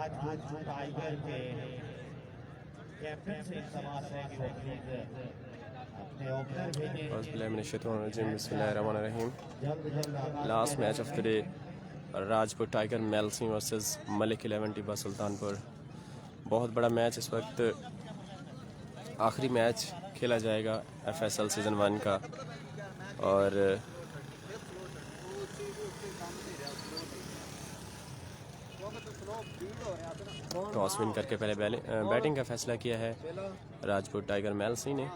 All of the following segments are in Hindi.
राजपूत टाइगर के कैप्टन से इल्तमास है कि वो प्लीज अपने ओपनर भेजें। बिस्मिल्लाहिर्रहमानिर्रहीम। Last match of the day, Rajput tiger Mailsi versus Malik 11 Tibba Sultanpur. बहुत बड़ा मैच इस वक्त, आखिरी मैच खेला जाएगा FSL सीज़न 1 का। और टॉस विन करके पहले बैटिंग का फैसला किया है राजपूत टाइगर मेलसी ने।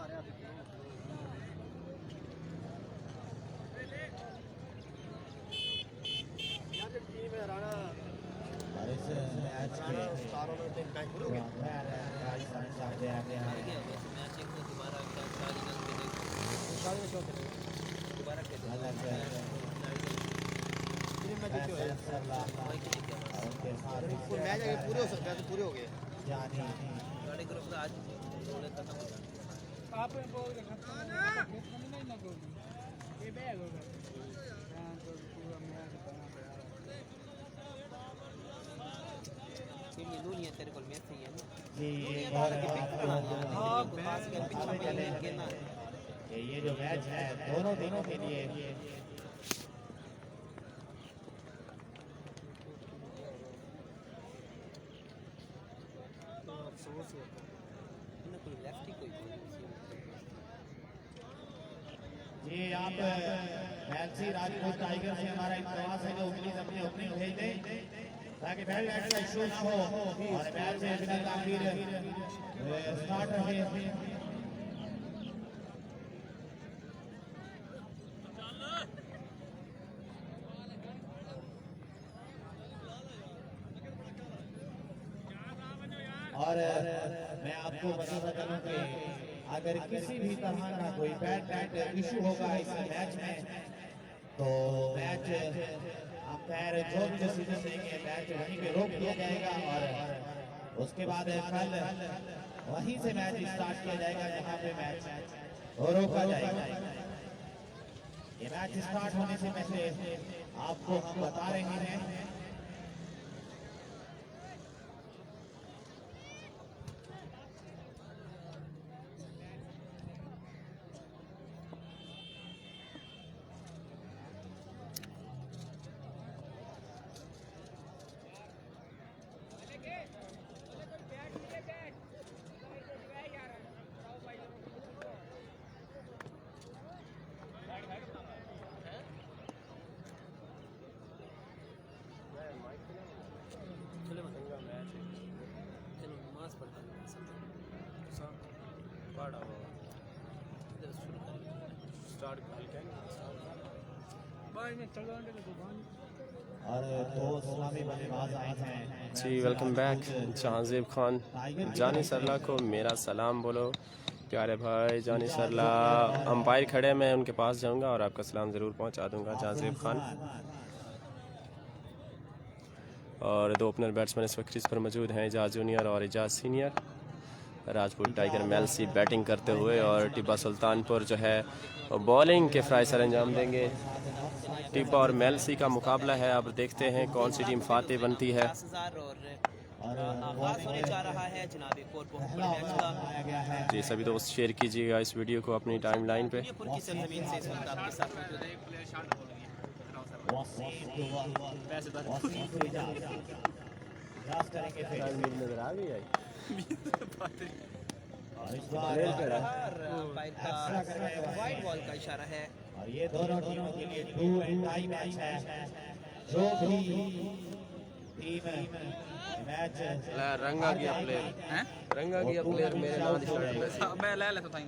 पूरे हो सकते हैं, पूरे हो गए। ये जो मैच है दोनों दिनों के लिए ये आप मेलसी राजपूत टाइगर से हमारा इल्तमास है कि प्लीज अपनी ओपनिंग भेज दें ताकि पहले मैच का शूट हो और मैच से बिना ताखीर स्टार्ट रहे। और मैं आपको बताना चाहूँ कि अगर किसी भी तरह का कोई बैट इशू होगा इस मैच में तो मैच अंपायर जो भी डिसीजन देंगे मैच वहीं पे रोक दिया जाएगा और उसके बाद कल वहीं से मैच स्टार्ट किया जाएगा जहां पे मैच रोका जाएगा। ये मैच स्टार्ट होने से पहले आपको हम बता रहे हैं और दो इस्लामी बल्लेबाज आए हैं। जी वेलकम बैक। जहांजेब खान, जानी सरला को मेरा सलाम बोलो। प्यारे भाई जानी सरला, अंपायर खड़े, मैं उनके पास जाऊंगा और आपका सलाम ज़रूर पहुंचा दूंगा जहांजेब खान। और दो ओपनर बैट्समैन इस वक्त क्रीज पर मौजूद हैं, एजाज जूनियर और Ejaz senior. Rajput tiger Mailsi batting करते हुए और टिब्बा सुल्तानपुर जो है बॉलिंग के फ्राई सर अंजाम देंगे। टिब्बा और मेलसी का मुकाबला है, अब देखते हैं कौन सी टीम फातेह बनती है। आगाज होने जा रहा है जनाब एक और बहुत बड़े मैच का। जी सभी दोस्त शेयर कीजिएगा इस वीडियो को अपनी टाइमलाइन पे। की सरजमीन से इस वक्त आपके साथ मौजूद नजर आ गई है। वाइड बॉल का इशारा है और ये दोनों टीमों के लिए डू एंड टाई मैच है। जो भी टीम मैच रंगा गया प्लेयर, रंगा गया प्लेयर मेरे नाम मैं ले लेता था।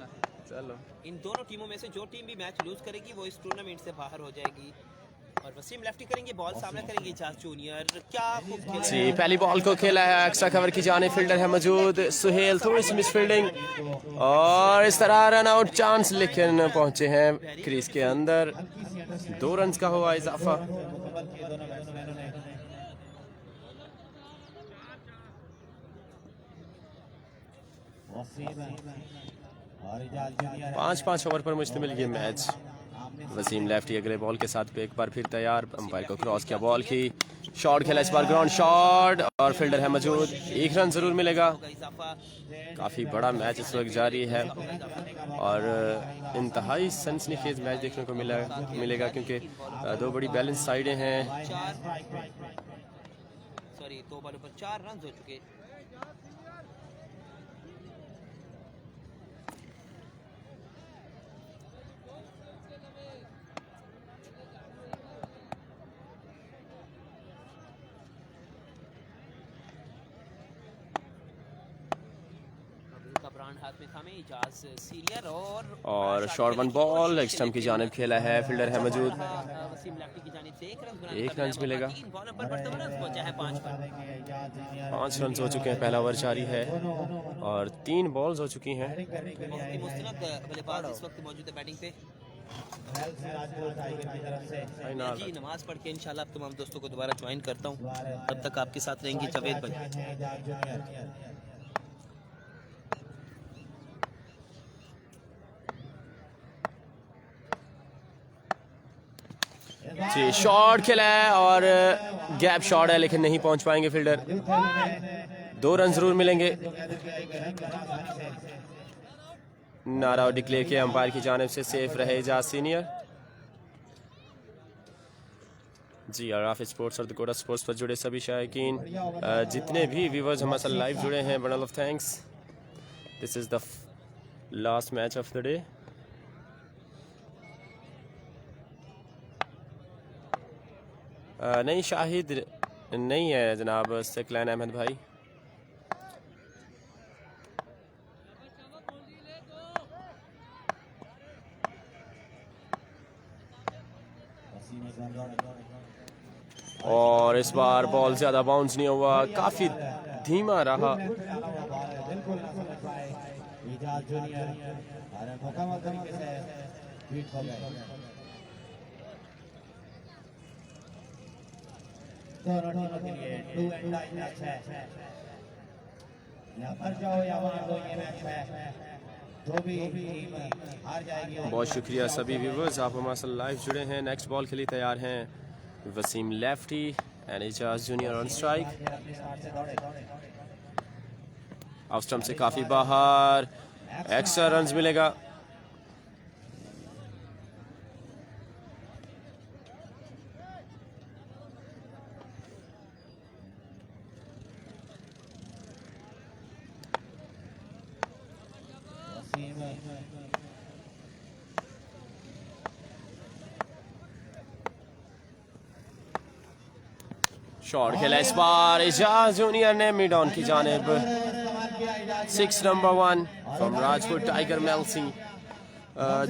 चलो, इन दोनों टीमों में से जो टीम भी मैच लूज करेगी वो इस टूर्नामेंट से बाहर हो जाएगी। और वसीम लेफ्टी करेंगे, बॉल सामने करेंगे एजाज जूनियर। क्या जी पहली बॉल को खेला है, एक्स्ट्रा कवर की जाने फील्डर है मौजूद सुहेल, थोड़ी सी मिस फील्डिंग और इस तरह रन आउट चांस, लेकिन पहुंचे हैं क्रीज के अंदर। 2 रन का हुआ इजाफा। पाँच ओवर पर मुश्तमिल ये मैच। वसीम लेफ्टी अगले बॉल के साथ एक बार फिर तैयार, अंपायर को क्रॉस किया बॉल की, शॉट खेला इस बार, ग्राउंड शॉट, और फील्डर है मौजूद, 1 रन जरूर मिलेगा। होगा इजाफा, काफ़ी बड़ा मैच इस वक्त जारी है और इंतहाई सनसनीखेज मैच देखने को मिलेगा क्योंकि 2 बड़ी बैलेंस साइडें हैं। 2 बॉलों पर 4 रन हो चुके। हाथ में थामे इजाज सीनियर और शॉर्ट 1 बॉल लेग स्टंप की जानिब खेला है, फील्डर है मौजूद, वसीम लेफ्टी की जानिब से 1 रन मिलेगा। 3 बॉलों पर बढ़ते रन पहुंचा है 5 पर। 5 रन हो चुके हैं, पहला ओवर जारी है और 3 बॉल्स हो चुकी हैं। मुस्तनद बल्लेबाज इस वक्त मौजूद है बैटिंग पे। जी नमाज पढ़ के इंशाल्लाह तमाम दोस्तों को दोबारा ज्वाइन करता हूँ, तब तक आपके साथ रहेंगे जावेद भाई। जी शॉट खेला है और गैप शॉट है लेकिन नहीं पहुंच पाएंगे फील्डर, 2 रन जरूर मिलेंगे। नारा डिक्लेयर किया अंपायर की जानिब से, सेफ रहे इजाज सीनियर। जी और राफिज स्पोर्ट्स और दकोटा स्पोर्ट्स पर जुड़े सभी शायकीन, जितने भी व्यूवर्स हमारे साथ लाइव जुड़े हैं, bundle of thanks. This is the last match of the day. नहीं शाहिद नहीं है जनाब, सकलैन अहमद भाई। और इस बार बॉल ज्यादा बाउंस नहीं हुआ, काफी धीमा रहा। दोनों टीमों के लिए डू एंड डाई मैच है, या मर जाओ या मार दो ये मैच है, जो भी टीम हार जाएगी। बहुत शुक्रिया सभी व्यूवर्स, आप हमारे साथ लाइव जुड़े हैं। नेक्स्ट बॉल के लिए तैयार हैं Waseem lefty and Ijaz junior on strike. Off stump से काफी बाहर, एक्स्ट्रा रन्स मिलेगा। शॉट खेला इस बार, इजाज जूनियर ने मिड ऑन की जानिब, 6 number 1 from Rajpur Tiger Mailsi.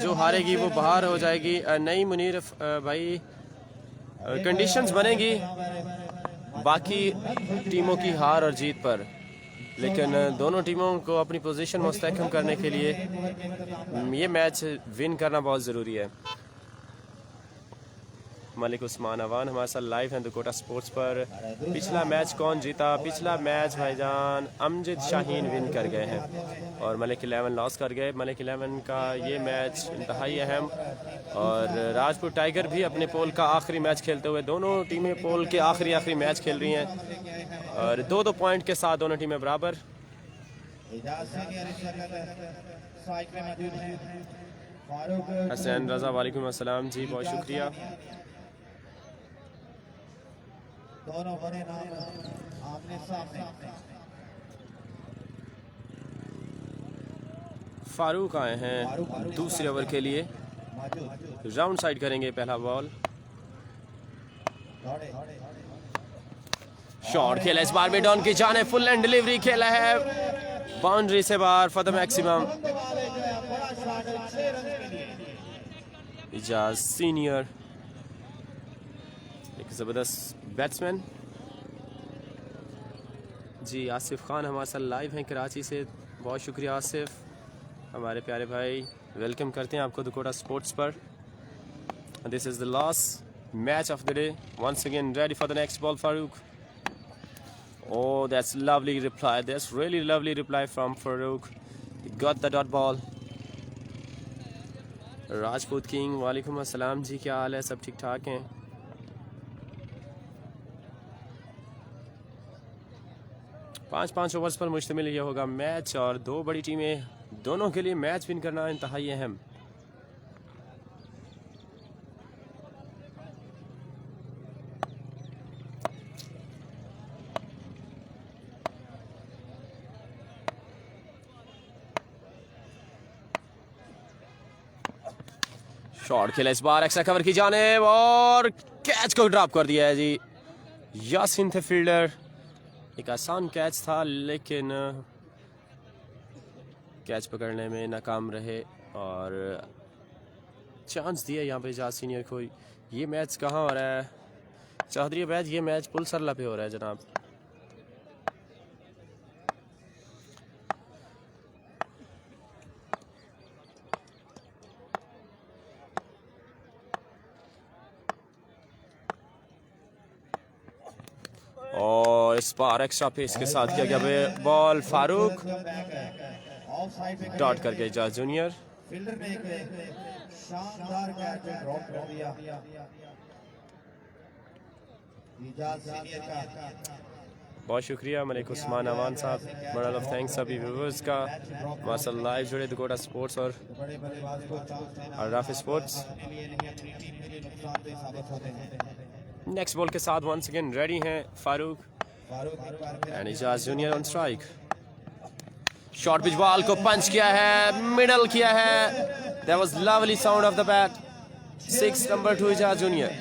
जो हारेगी वो बाहर हो जाएगी। नहीं मुनीर भाई, कंडीशंस बनेगी बाकी टीमों की हार और जीत पर, लेकिन दोनों टीमों को अपनी पोजीशन मुस्तहकम करने के लिए ये मैच विन करना बहुत ज़रूरी है। मलिक उस्मान अवान हमारे साथ लाइव हैं दकोटा स्पोर्ट्स पर। पिछला मैच कौन जीता? पिछला मैच भाईजान अमजद शाहीन विन कर गए हैं और मलिक 11 लॉस कर गए। मलिक 11 का ये मैच इंतहाई अहम, और राजपुर टाइगर भी अपने पोल का आखिरी मैच खेलते हुए, दोनों टीमें पोल के आखिरी मैच खेल रही हैं और 2-2 पॉइंट के साथ दोनों टीमें बराबर। हसैन रजा वालेकुम अस्सलाम जी, बहुत शुक्रिया। दोनों बड़े नाम आमने सामने। फारूक आए हैं दूसरे ओवर के लिए, राउंड साइड करेंगे पहला बॉल। शॉट खेला इस बार मिड ऑन की जाने, फुल एंड डिलीवरी खेला है, बाउंड्री से बाहर for the maximum. Ijaz senior एक ज़बरदस्त बैट्समैन। जी आसिफ खान हमारे साथ लाइव हैं कराची से, बहुत शुक्रिया आसिफ, हमारे प्यारे भाई। वेलकम करते हैं आपको दकोटा स्पोर्ट्स पर। This is the last match of the day. Once again ready for the next ball Farooq. Oh, that's lovely reply. That's really lovely reply from Farouk. He got the dot ball. Rajput king वालेकुम अस्सलाम जी, क्या हाल है? सब ठीक ठाक हैं? 5-5 ओवर्स पर मुश्तमिल ये होगा मैच और दो बड़ी टीमें, दोनों के लिए मैच विन करना इंतहाई अहम। शॉट खेला इस बार एक्स्ट्रा कवर की जानिब और कैच को ड्रॉप कर दिया है जी। यासीन थे फील्डर, एक आसान कैच था लेकिन कैच पकड़ने में नाकाम रहे और चांस दिया यहाँ पे एजाज सीनियर को। ये मैच कहाँ हो रहा है चौधरी अवैध? ये मैच पुल सरला पे हो रहा है जनाब। और इस बार एक्स्ट्रा पेस के साथ किया गया बॉल, फारूक डॉट करके एजाज जूनियर। फील्डर ने एक शानदार कैच ड्रॉप कर दिया। एजाज सीनियर का बहुत शुक्रिया मलिक उस्मान अवान साहब, बड़ा लव थैंक्स सभी व्यूवर्स का। माशाल्लाह लाइव जुड़े दकोटा स्पोर्ट्स और राफी स्पोर्ट्स। नेक्स्ट बॉल के साथ वंस अगेन रेडी हैं Farooq and Ejaz junior on strike. Short pitch ball को पंच किया है, मिडल किया है। That was lovely sound of the bat. 6 number 2 Ejaz junior.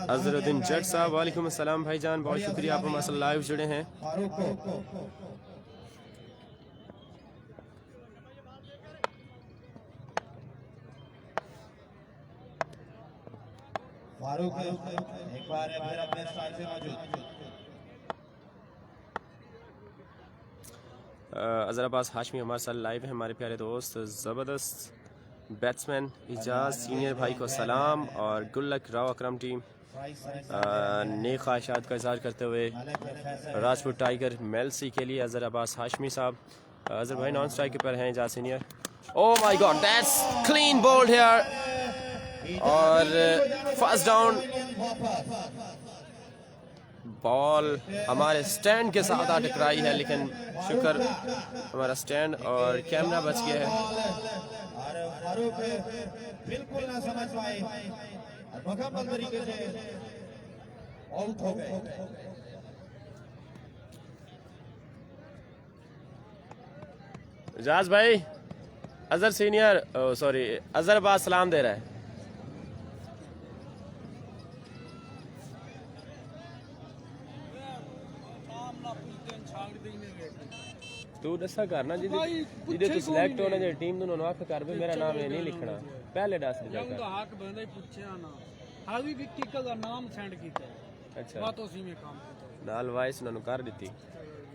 Azharuddin Jat sahab वालेकुम अस्सलाम भाईजान, बहुत शुक्रिया आप हमारे साथ लाइव जुड़े हैं। फारूक एक बार फिर अपने स्टाइल से मौजूद। अजहर अब्बास हाशमी हमारे साथ लाइव है, हमारे प्यारे दोस्त ज़बरदस्त बैट्समैन एजाज सीनियर भाई को सलाम और गुड लक राव अकरम टीम। नेक ख्वाहिशात का इजहार करते हुए राजपूत टाइगर मेलसी के लिए अजहर अब्बास हाशमी साहब। अजहर भाई नॉन स्ट्राइक पर हैं Ejaz senior. Oh my god that's clean bold here और फर्स्ट डाउन। बॉल हमारे स्टैंड के साथ आ टकराई है लेकिन शुक्र हमारा स्टैंड और कैमरा बच गया है। फारूक बिल्कुल ना समझ पाए और मुकम्मल तरीके से आउट हो गए। एजाज भाई अजहर सीनियर सॉरी अजहर अब्बास सलाम दे रहा है। तू दसा करना जिदे तू सिलेक्ट होना जे टीम नु नॉक कर बे मेरा नाम नहीं लिखना पहले दस दे उनका हक बनदा ही पूछया ना हावी विक्की का नाम सेंड कीता। अच्छा बात उसी में काम कीता नाल वॉइस उन्होंने कर दी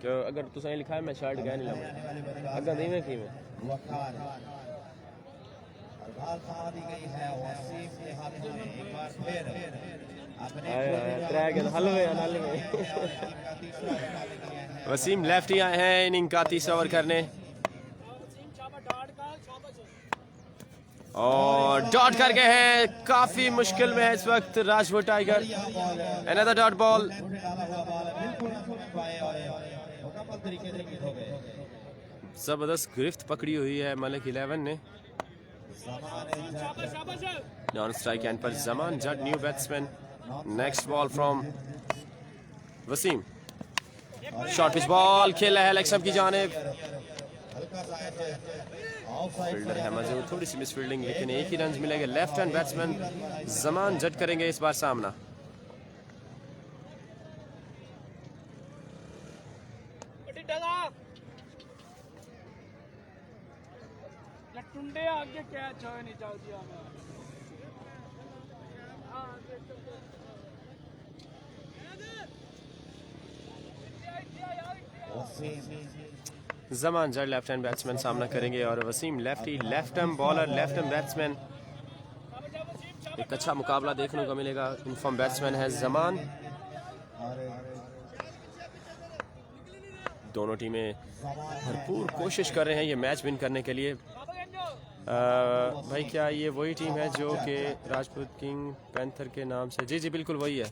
कि अगर तुसा लिखा है मैं शर्ट गया नहीं लाऊंगा अगर नहीं मैं की में वकार और बाल खा दी गई है वसीम के हाथ में एक बार फिर अपने ट्रैक हलवे वसीम लेफ्टी आए हैं इनिंग का तीसरा ओवर करने और डॉट कर गए हैं। काफी मुश्किल में है इस वक्त Rajput tiger. Another dot ball. जबरदस्त गिरफ्त पकड़ी हुई है मलिक 11 ने। नॉन स्ट्राइक एंड पर Zaman Jat new batsman. Next ball from Waseem. Short pitch ball खेला है लेग स्टंप की जानिब। फील्डर है मौजूद, थोड़ी सी मिस फील्डिंग लेकिन एक ही रन मिलेगा। लेफ्ट हैंड बैट्समैन जमान जट करेंगे इस बार सामना। टुंडे आगे कैच हो नहीं जाओ दिया Zaman Jatt left hand batsman सामना करेंगे और Waseem lefty left hand bowler left hand batsman. एक अच्छा मुकाबला देखने को मिलेगा। इनफॉर्म बैट्समैन है जमान। दोनों टीमें भरपूर कोशिश कर रहे हैं ये मैच विन करने के लिए। भाई क्या ये वही टीम है जो कि राजपूत किंग पैंथर के नाम से? जी जी बिल्कुल वही है।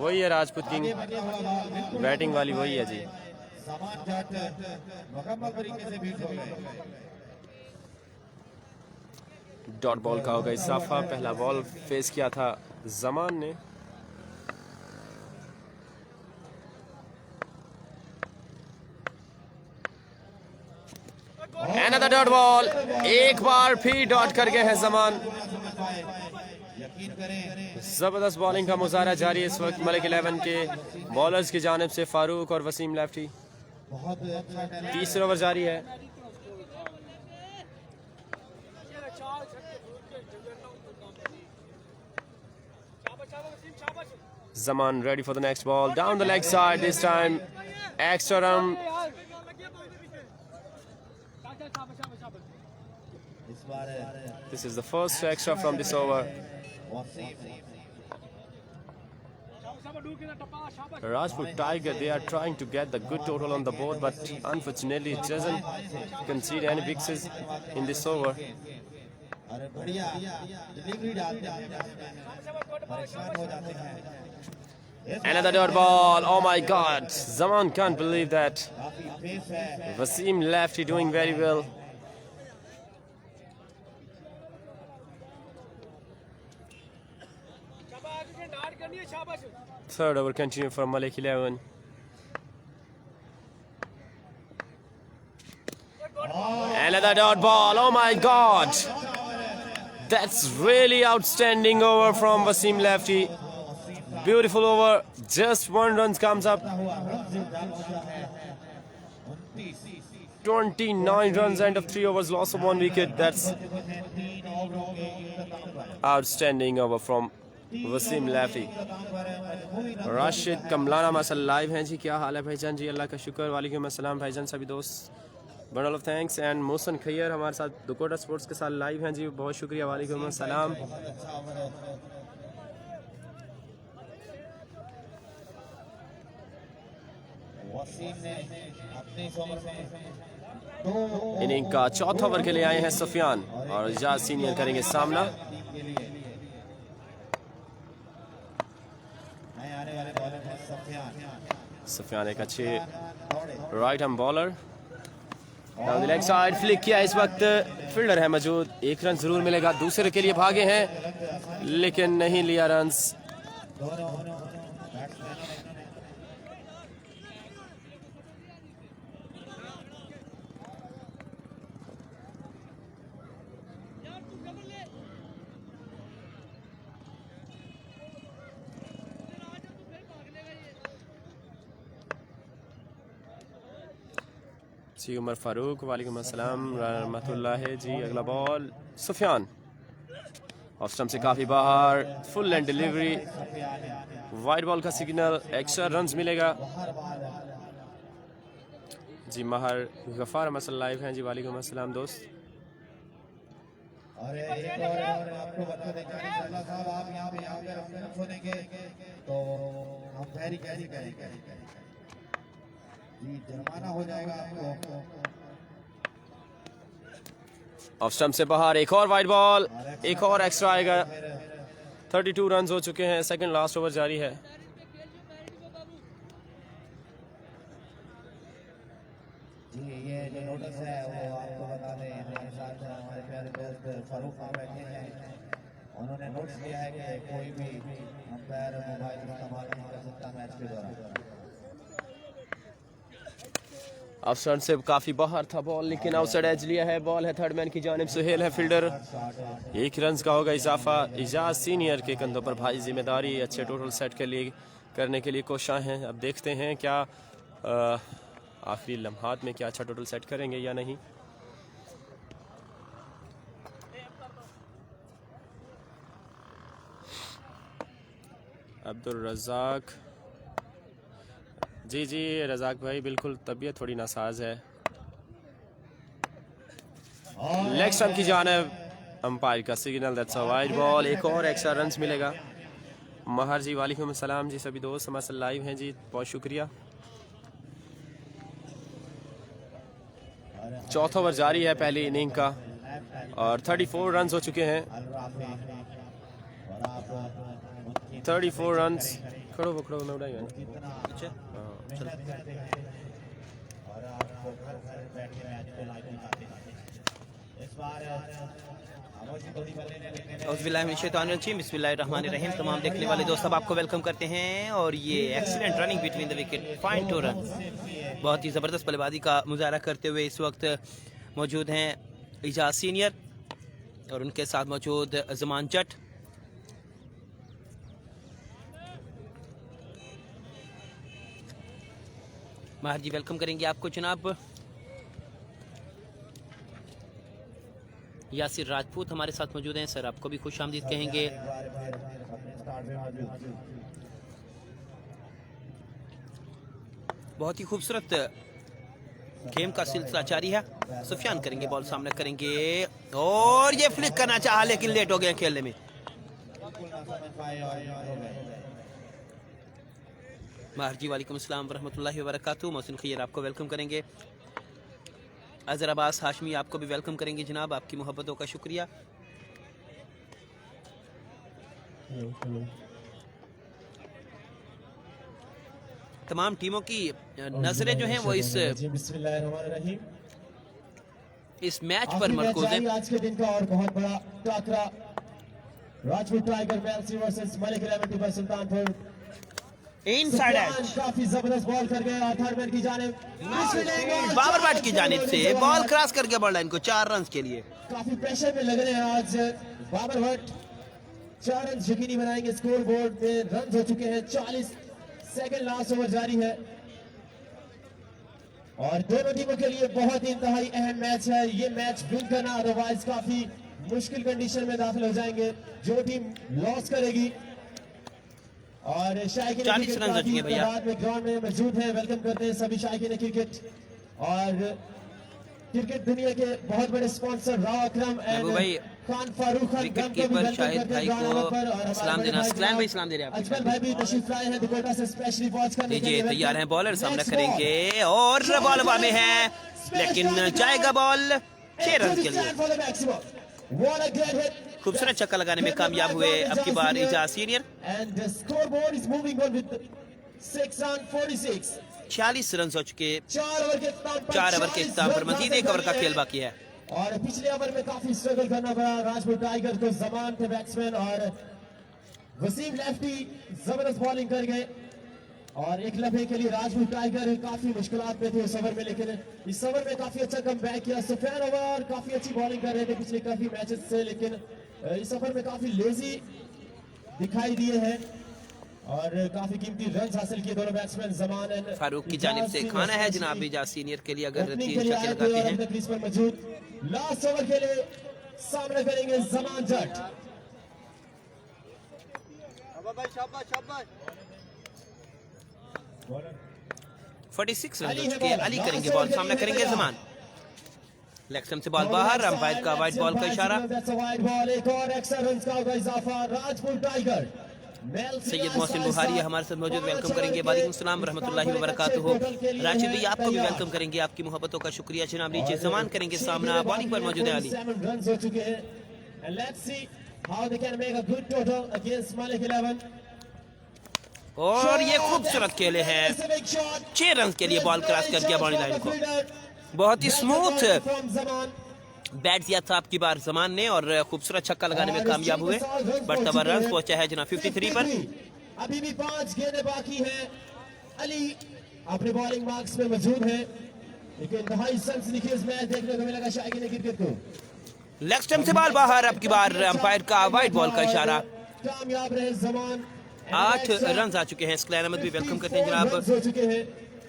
वही है राजपूत किंग, बैटिंग वाली वही है जी। समान जट मुकम्मल तरीके से बीट हो गए। डॉट बॉल का होगा इजाफा। पहला बॉल फेस किया था जमान ने। Another डॉट बॉल, एक बार फिर डॉट कर गए हैं जमान। यकीन करें जबरदस्त बॉलिंग का मुजाहरा जारी है इस वक्त मलिक 11 के बॉलर्स की जानिब से। फारूक और वसीम लेफ्टी। बहुत अच्छा टैलेंट। तीसरा ओवर जारी है। Zaman ready for the next ball. Down the leg side this time. Extra run. इस बार This is the first extra from this over. Wasim Rajput Tiger, they are trying to get the good total on the board, but unfortunately it doesn't concede any sixes in this over. अरे बढ़िया डिलीवरी डालते हैं, परेशान हो जाते हैं। Another dot ball. Oh my God. Zaman can't believe that. काफी पेस है। Wasim lefty doing very well. Third over continue for Malik 11. Another dot ball. Oh my God. That's really outstanding over from Wasim lefty. Beautiful over. Just one run comes up. 29 runs, end of 3 overs, loss of 1 wicket. That's outstanding over from Waseem Laffi. Rashid Kamlana मसल लाइव हैं जी। क्या हाल है भाईजान? जी अल्लाह का शुक्र। वालेकुम अस्सलाम भाईजान, सभी दोस्त bundle of thanks. And Mohsin Khair हमारे साथ दुकोटा स्पोर्ट्स के साथ लाइव हैं जी, बहुत शुक्रिया। वालेकुम अस्सलाम। इनिंग का चौथा ओवर के लिए आए हैं सुफियान और इजाज सीनियर करेंगे सामना। सुफियान एक अच्छे right hand bowler. Down the leg side flick किया। इस वक्त फील्डर है मौजूद, एक रन जरूर मिलेगा। दूसरे के लिए भागे हैं लेकिन नहीं लिया रन्स। जी उमर फारूक वालेकुम अस्सलाम रहमतुल्लाह जी। अगला बॉल सुफियान ऑफ स्टंप से काफ़ी बाहर, full and delivery, wide ball का सिग्नल, एक्स्ट्रा रन्स मिलेगा जी। महर गफ़ार मसल लाइव हैं जी। वालेकुम अस्सलाम दोस्त। और एक और आपको बता दें इंशाअल्लाह साहब, आप यहाँ पे रन छोड़ेंगे तो हम पैरी कैसी करेंगे जी, जुर्माना हो जाएगा आपको। ऑफ स्टंप से बाहर, एक और वाइड बॉल, एक और एक्स्ट्रा आएगा। 32 रन हो चुके हैं, सेकंड लास्ट ओवर जारी है। जी ये जो नोटिस है वो आपको बता दें, हमारे साथ हमारे प्यारे दोस्त फारूक साहब बैठे हैं, उन्होंने नोटिस किया है कि कोई भी अंपायर मोबाइल इस्तेमाल नहीं कर सकता मैच के दौरान। अफसर से काफ़ी बाहर था बॉल, लेकिन आउटसाइड एज लिया है। बॉल है थर्ड मैन की जानिब, सुहेल है फील्डर। एक रन का होगा इजाफा। इजाज सीनियर के कंधों पर भारी जिम्मेदारी, अच्छे टोटल सेट के लिए करने के लिए कोशिश हैं। अब देखते हैं क्या आखिरी लम्हात में क्या अच्छा टोटल सेट करेंगे या नहीं। अब्दुल रज़ाक जी रज़ाक भाई बिल्कुल, तबीयत थोड़ी नासाज है। लेग स्टंप की जानिब, अंपायर का signal, that's a wide ball. एक और एक्स्ट्रा रन्स मिलेगा। महर जी वालेकुम अस्सलाम जी, सभी दोस्त हमारे साथ लाइव हैं जी, बहुत शुक्रिया। चौथा ओवर जारी है पहली इनिंग का और 34 रन्स हो चुके हैं। 34 रन्स पकड़ो मैं उड़ाएगा ना। कितना अच्छा हाँ मेहनत करते हैं और आपको घर घर बैठ के मैच को लाइव दिखाते हैं। इस बार बिस्मिल्लाहिर्रहमानिर्रहीम। तमाम देखने वाले दोस्त सब आपको वेलकम करते हैं और ये excellent running between the wicket, fine two run, बहुत ही ज़बरदस्त बल्लेबाजी का मुजाहरा करते हुए इस वक्त मौजूद हैं इजाज़ सीनियर और उनके साथ मौजूद ज़मान जट। माहिर जी वेलकम करेंगे आपको जनाब। यासिर राजपूत हमारे साथ मौजूद हैं, सर आपको भी खुश आमदीद कहेंगे। बहुत ही खूबसूरत गेम का सिलसिला जारी है। सुफियान करेंगे बॉल, सामने करेंगे और ये फ्लिक करना चाहा लेकिन लेट हो गए खेलने में। माहिर जी वालेकुम अस्सलाम वरहमतुल्लाहि वबरकातुहू। मोहसिन खैर आपको वेलकम करेंगे। अजहर अब्बास हाशमी आपको भी वेलकम करेंगे जनाब, आपकी मोहब्बतों का शुक्रिया। तमाम टीमों की नजरें जो हैं वो इस मैच पर मरकूज है। आज के दिन का और बहुत बड़ा टाकरा Rajput tiger Mailsi versus Malik 11 Tibba Sultanpur. Inside edge काफी जबरदस्त बॉल कर गए और थर्ड मैन की जानिब बाबर बैट की जानिब से बॉल क्रॉस करके बढ़ लाइन को 4 रन के लिए। काफी प्रेशर में लग रहे हैं आज बाबर भट्ट। 4 रन यकीनी बनाएंगे। स्कोर बोर्ड में रन हो चुके हैं 40 सेकंड, लास्ट ओवर जारी है और दोनों टीमों के लिए बहुत ही इंतहाई अहम मैच है। ये मैच विन करना, अदरवाइज काफी मुश्किल कंडीशन में दाखिल हो जाएंगे जो टीम लॉस करेगी। और शायकीन 40 रन हो चुके भैया। में ग्राउंड में मौजूद है। वेलकम करते हैं सभी शायकीन क्रिकेट और क्रिकेट दुनिया के बहुत बड़े स्पॉन्सर राव अकरम एंड भाई खान फारूक खान विकेट कीपर शाहिद भाई को सलाम देना। सलाम भाई सलाम दे रहे हैं अजमल भाई भी तशरीफ लाए हैं कोटा से स्पेशली वॉच करने के लिए। तैयार हैं बॉलर, सामना करेंगे और बॉल हवा में है लेकिन जाएगा बॉल 6 रन के लिए। खूबसूरत छक्का लगाने में कामयाब हुए अब की बार इजाज सीनियर। 46 रन हो चुके 4 ओवर के इख्तिताम पर मजीद 1 ओवर का खेल बाकी है। और पिछले ओवर में काफी स्ट्रगल करना पड़ा राजपूत टाइगर को। जमान थे बैट्समैन और वसीम लेफ्टी जबरदस्त बॉलिंग कर गए और एक लम्हे के लिए राजपूत टाइगर काफी मुश्किलात में थे इस ओवर में, लेकिन इस ओवर में काफी अच्छा कमबैक किया। सुफियान ओवर काफी अच्छी बॉलिंग कर रहे थे पिछले काफी मैचेस से, लेकिन इस ओवर में काफी लेजी दिखाई दिए हैं और काफी कीमती रन हासिल किए दोनों बैट्समैन जमान एंड फारूक की जानिब से खाना है जनाब इजाज सीनियर के लिए अगर 3 छक्के लगाते हैं। क्रीज पर मौजूद लास्ट ओवर के लिए सामने करेंगे जमान जट। 46 रन हो चुके अली करेंगे बॉल, सामना करेंगे जमान। लेग स्टंप से बॉल बाहर, अंपायर का वाइड बॉल का इशारा। एक और एक्स्ट्रा रन का होगा इजाफा राजपूत टाइगर। सैयद मोहसिन बुहारी हमारे साथ मौजूद, वेलकम करेंगे। वालेकुम सलाम रहमतुल्लाहि व बरकातुहू। राशिद भाई आपको भी वेलकम करेंगे, आपकी मोहब्बतों का शुक्रिया जनाब। नीचे जमान करेंगे सामना, बॉलिंग पर मौजूद है अली। और ये खूबसूरत खेले हैं 6 रन के लिए बॉल क्रॉस कर दिया बाउंड्री लाइन को। बहुत ही स्मूथ बैट दिया था आपकी बार जमान ने और खूबसूरत छक्का लगाने में कामयाब हुए। बढ़ता हुआ रन पहुंचा है जना 53 पर। अभी भी 5 गेंदें बाकी हैं। अली अपने बॉलिंग मार्क्स में मौजूद है, लेकिन इंतहाई सनसनीखेज मैच देखने को मिलेगा शायकीन क्रिकेट को। लेग स्टंप से बॉल बाहर, अब की बार अंपायर का वाइड बॉल का इशारा। कामयाब रहे जमान। 8 रन आ चुके हैं। इस्कलान अहमद भी वेलकम करते हैं जनाब।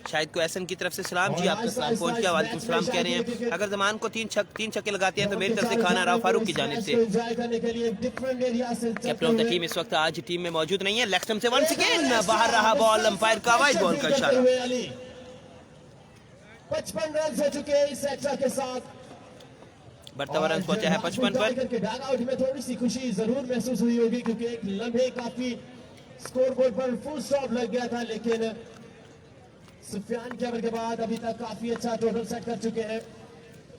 शाहिद को एहसन की तरफ से सलाम जी, आपका सलाम पहुंच गया। वालेकुम सलाम कह रहे हैं अगर जमान को 3 छक्के लगाते हैं तो मेरी तरफ से खाना राव फारूक की जानिब से। कैप्टन ऑफ द टीम इस वक्त आज टीम में मौजूद नहीं है। लेग स्टंप से वंस अगेन बाहर रहा बॉल, अंपायर का वाइड बॉल का इशारा। 55 रन हो चुके इस एक्स्ट्रा के साथ। बढ़ता हुआ रन पहुंचा है 55 पर। डगआउट में थोड़ी सी खुशी जरूर महसूस हुई होगी क्योंकि एक लम्हे काफी स्कोर बोर्ड पर फुल स्टॉप लग गया था, लेकिन सुफियान के ओवर के बाद अभी तक काफी अच्छा टोटल सेट कर चुके हैं।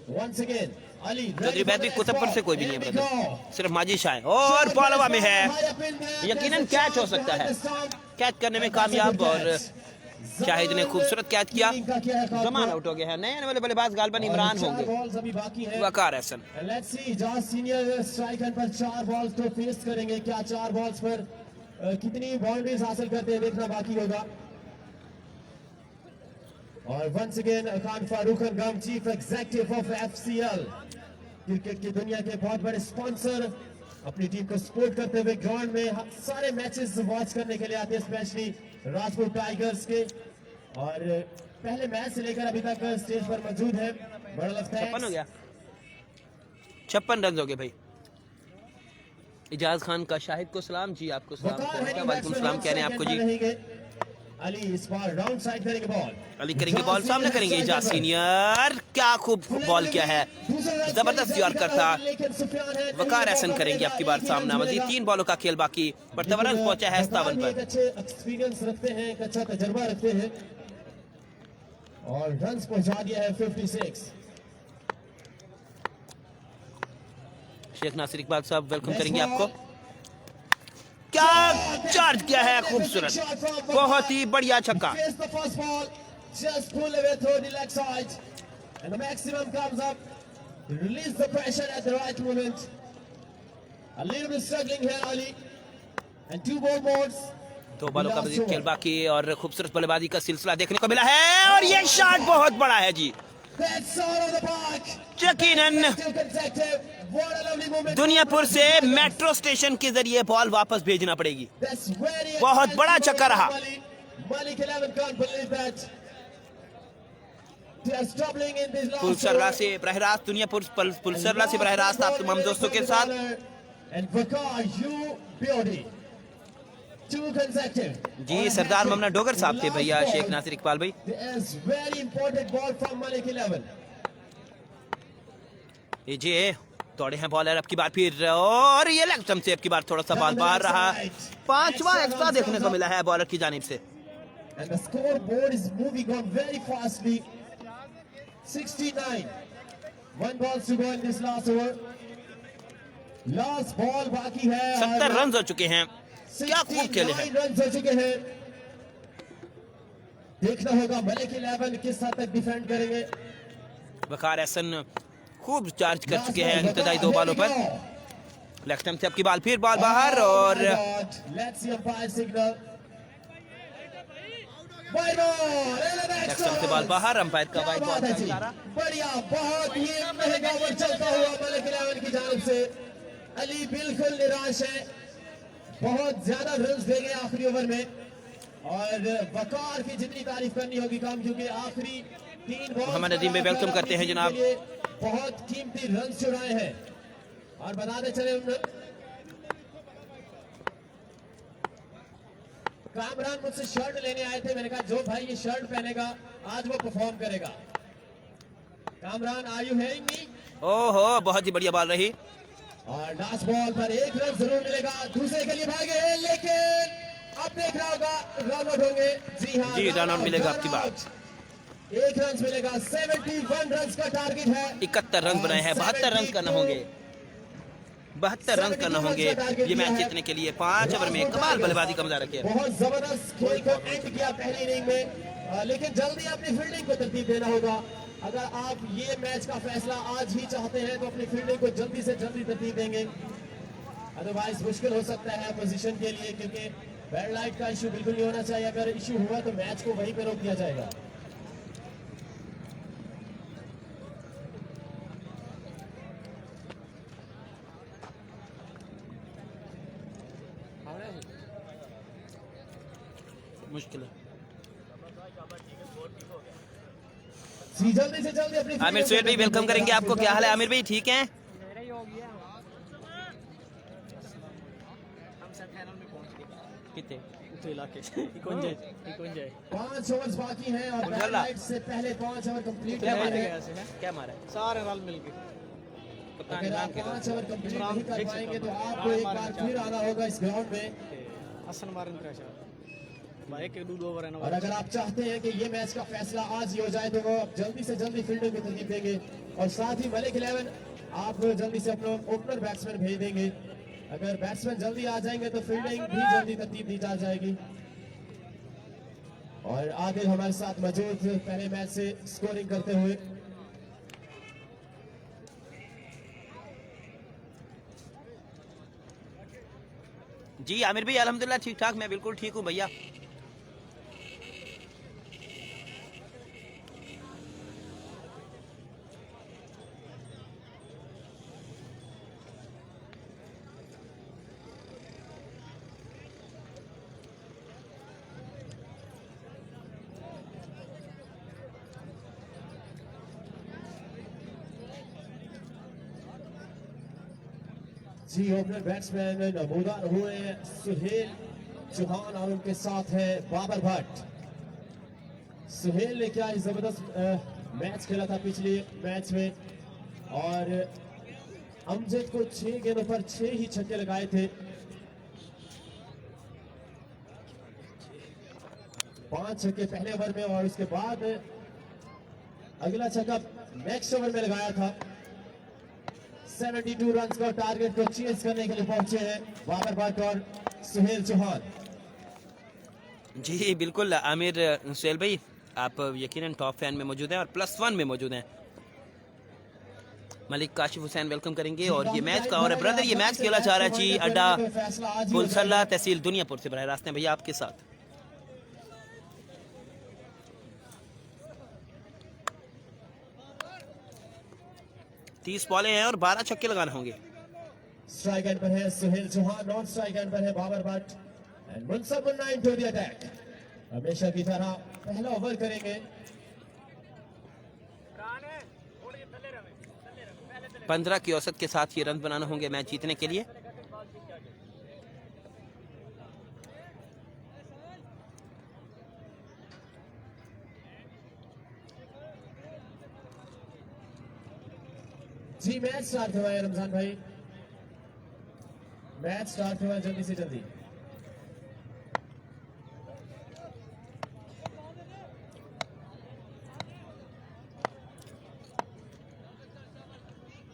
वंस अगेन चौधरी बैद भी कुतुबपुर से कोई भी नहीं है ब्रदर, सिर्फ माजी शाह है। और बॉल हवा में है, यकीनन कैच हो सकता है, कैच करने में कामयाब और शाहिद ने खूबसूरत कैच किया। जमान आउट हो गया है। नए आने वाले बल्लेबाज गालबन इमरान होंगे, Waqar Hasan. Let's see Ejaz senior striker पर 4 बॉल्स तो फेस करेंगे, क्या 4 बॉल्स पर कितनी बाउंड्रीज हासिल करते हैं देखना बाकी होगा। और वंस अगेन खान फारूक गम, chief executive of FCL, cricket की दुनिया के बहुत बड़े स्पॉन्सर, अपनी टीम को सपोर्ट करते हुए ग्राउंड में सारे मैचेस वॉच करने के लिए आते हैं, स्पेशली राजपुर टाइगर्स के। और पहले मैच से लेकर अभी तक स्टेज पर मौजूद है। 56 हो गया, 56 रन हो गए भाई। इजाज खान का शाहिद को सलाम जी, आपको सलाम, वालेकुम सलाम कह रहे हैं आपको जी। अली इस बार राउंड साइड करेंगे बॉल, अली करेंगे बॉल, सामने करेंगे इजाज सीनियर, क्या खूब बॉल किया है, जबरदस्त यॉर्कर था। वकार हसन करेंगे आपकी बार सामना। मजीद 3 बॉलों का खेल बाकी, पर तवरन पहुंचा है 57 पर। अच्छे एक्सपीरियंस रखते हैं, एक अच्छा तजुर्बा रखते हैं और रन्स पहुंचा दिया है 56। शेख नासिर इकबाल साहब वेलकम करेंगे आपको। क्या चार्ज किया है, खूबसूरत, बहुत ही बढ़िया छक्का। Just pull away through the leg side and the maximum comes up, release the pressure at the right moment. A little bit struggling here Ali, and 2 more balls. 2 बॉलों का मजीद खेल बाकी और खूबसूरत बल्लेबाजी का सिलसिला देखने को मिला है और ये शॉट बहुत बड़ा है जी। यकीनन दुनियापुर से मेट्रो स्टेशन के जरिए बॉल वापस भेजना पड़ेगी, बहुत बड़ा छक्का रहा। पुलसरला से बरह रास्त, दुनियापुर पुलसरला से बरह रास्त आप तमाम दोस्तों के साथ। जी सरदार ममना डोगर साहब थे भैया, शेख नासिर इकबाल भाई। जी दौड़े हैं बॉलर अब की बार फिर, और ये लेग स्टंप से अब की बार थोड़ा सा बॉल बाहर रहा। 5वां एक्स्ट्रा देखने को मिला है बॉलर की जानिब से। And the scoreboard is moving on very fastly. 69. 1 ball to go in this last over. Last ball बाकी है। 70 रन हो चुके हैं, क्या खूब खेले हैं। रन हो चुके हैं। देखना होगा मलिक 11 किस हद तक डिफेंड करेंगे। वकार हसन खूब चार्ज कर चुके हैं इब्तदाई 2 बॉलों पर। लेग स्टंप से अब की बाल फिर बॉल बाहर और let's see umpire signal. Leg stump से बॉल बाहर, अंपायर का वाइड बॉल का इशारा। बढ़िया, बहुत ही महंगा ओवर चलता हुआ मलिक 11 की जानिब से। अली बिल्कुल निराश है, बहुत ज्यादा रन्स दे गए आखिरी ओवर में और वकार की जितनी तारीफ करनी होगी कम, क्योंकि आखिरी 3 बॉल मोहम्मद नदीम भाई वेलकम करते हैं जनाब। बहुत कीमती रन छुड़ाए हैं। और बताते चले कामरान मुझसे शर्ट लेने आए थे, मैंने कहा जो भाई ये शर्ट पहनेगा आज वो परफॉर्म करेगा। Kamran are you hearing me? ओहो बहुत ही बढ़िया बॉल रही और लास्ट बॉल पर 1 रन जरूर मिलेगा, दूसरे के लिए भागे हैं, लेकिन अब देख रहा होगा रन आउट होंगे। जी हाँ जी रन आउट मिलेगा आपकी बात। 1 रन मिलेगा। 71 रन का टारगेट है। 71 रन बनाए हैं, 72 रन करना होंगे, 72 रन करना होंगे ये मैच जीतने के लिए। 5 ओवर में कमाल बल्लेबाजी का मुजाहरा किया, बहुत जबरदस्त खेल को एंड किया पहली इनिंग में, लेकिन जल्दी अपनी फील्डिंग को तरतीब देना होगा। अगर आप ये मैच का फैसला आज ही चाहते हैं तो अपनी फील्डिंग को जल्दी से जल्दी तरतीब देंगे, अदरवाइज मुश्किल हो सकता है पोजीशन के लिए, क्योंकि बैड लाइट का इशू बिल्कुल नहीं होना चाहिए। अगर इशू हुआ तो मैच को वहीं पे रोक दिया जाएगा। मुश्किल है। जल्दी से जल्दी अपनी आमिर सुहेल भाई वेलकम करेंगे आपको। क्या हाल है आमिर भाई, ठीक हैं? कितने 5 ओवर्स बाकी हैं और बैड लाइट से पहले 5 ओवर कंप्लीट क्या करने मारे हैं। क्या मारा सारे रन मिल गए। अगर आप 5 ओवर कंप्लीट नहीं कर पाएंगे तो आपको एक बार फिर आना होगा इस ग्राउंड में। हसन मारन प्रेशर भाई के 2 ओवर है ना। और अगर आप चाहते हैं कि ये मैच का फैसला आज ही हो जाए तो वो आप जल्दी से जल्दी फील्डिंग में तरतीब देंगे। और साथ ही मलिक 11 आप जल्दी से अपने ओपनर बैट्समैन भेज देंगे। अगर बैट्समैन जल्दी आ जाएंगे तो फील्डिंग भी जल्दी तरतीब दी जा जाएगी। और आदिल हमारे साथ मौजूद पहले मैच से स्कोरिंग करते हुए। जी आमिर भाई अल्हम्दुलिल्लाह ठीक ठाक, मैं बिल्कुल ठीक हूँ भैया। जी ओपनर बैट्समैन नमूदार हुए सुहेल चौहान और उनके साथ है बाबर भट्ट। सुहेल ने क्या जबरदस्त मैच खेला था पिछले मैच में और अमजद को 6 गेंदों पर 6 ही छक्के लगाए थे। 5 छक्के पहले ओवर में और उसके बाद अगला छक्का नेक्स्ट ओवर में लगाया था। 72 रन का टारगेट को चेस करने के लिए पहुंचे हैं बाबर भट्ट और सुहेल चौहान। जी बिल्कुल आमिर सुहेल भाई, आप यकीनन टॉप फैन में मौजूद हैं और +1 में मौजूद हैं। मलिक काशिफ हुसैन वेलकम करेंगे। और ये मैच का और ब्रदर ये मैच खेला जा रहा है जी अड्डा पुलसरला तहसील दुनियापुर से। बराह रास्त हैं भैया आपके साथ। तीस बॉलें हैं और 12 छक्के लगाने होंगे। स्ट्राइक एंड पर है Suhail Chauhan, non strike end पर है Babar Bhatt and Munsab Munna into the attack. हमेशा की तरह पहला ओवर करेंगे। 15 की औसत के साथ ये रन बनाना होंगे मैच जीतने के लिए। जी मैच स्टार्ट हुआ है रमजान भाई, मैच स्टार्ट हुआ है जल्दी से जल्दी।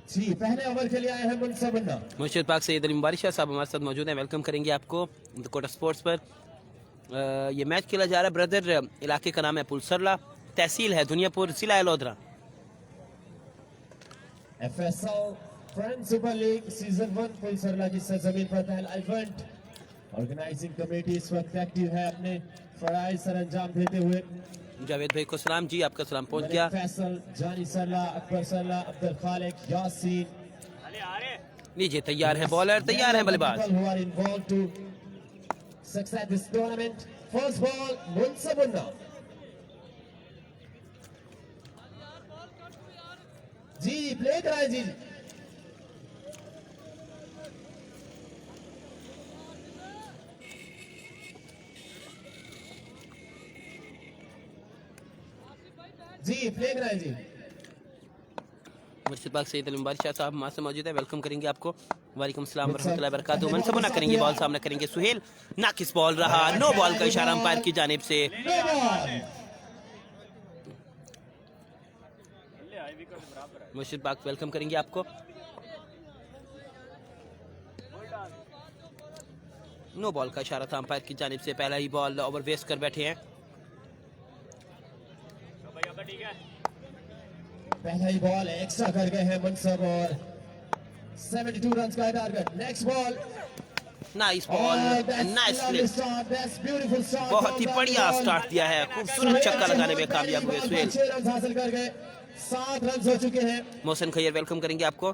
जी पहले ओवर के लिए आए हैं मुनसब मुन्ना। मुर्शिद पाक सैयद अली मुबारक शाह साहब हमारे साथ मौजूद हैं, वेलकम करेंगे आपको कोटा स्पोर्ट्स पर। ये मैच खेला जा रहा है ब्रदर, इलाके का नाम है पुलसरला, तहसील है दुनियापुर, जिला Lodhran. FSL friend super league season 1 पुलसरला की सरजमीन पर पहला इवेंट। ऑर्गेनाइजिंग कमेटी इस वक्त एक्टिव है अपने फराइज सर अंजाम देते हुए। जावेद भाई को सलाम जी, आपका सलाम पहुंच गया। फैसल, जानी सरला, अकबर सरला, अब्दुल खालिक, यासीन लीजिए तैयार है बॉलर, तैयार है बल्लेबाज। Success this tournament. First ball Munsab Munna. जी प्ले कराए जी। जी प्ले कराए जी। मुर्शिद पाक सैयद अली मुबारक शाह साहब हमारे से मौजूद है, वेलकम करेंगे आपको। वालेकुम सलाम वरहमतुल्लाहि वबरकातुहू। मनसब मुन्ना करेंगे बॉल, सामने करेंगे सुहेल। नाकिस बॉल रहा, नो बॉल का इशारा अंपायर की जानिब से। मुर्शिद पाक वेलकम करेंगे आपको। नो बॉल का इशारा था अंपायर की जानिब से। पहला ही बॉल ओवर वेस्ट कर बैठे हैं। पहला ही बॉल एक्स्ट्रा कर गए हैं मुनसब और 72 रन का target. Next ball nice ball, nice flick, बहुत ही बढ़िया स्टार्ट दिया है, खूबसूरत छक्का लगाने में कामयाब हुए सुहेल। 6 रन हासिल कर गए, 7 रन हो चुके हैं। मोहसिन खैर वेलकम करेंगे आपको।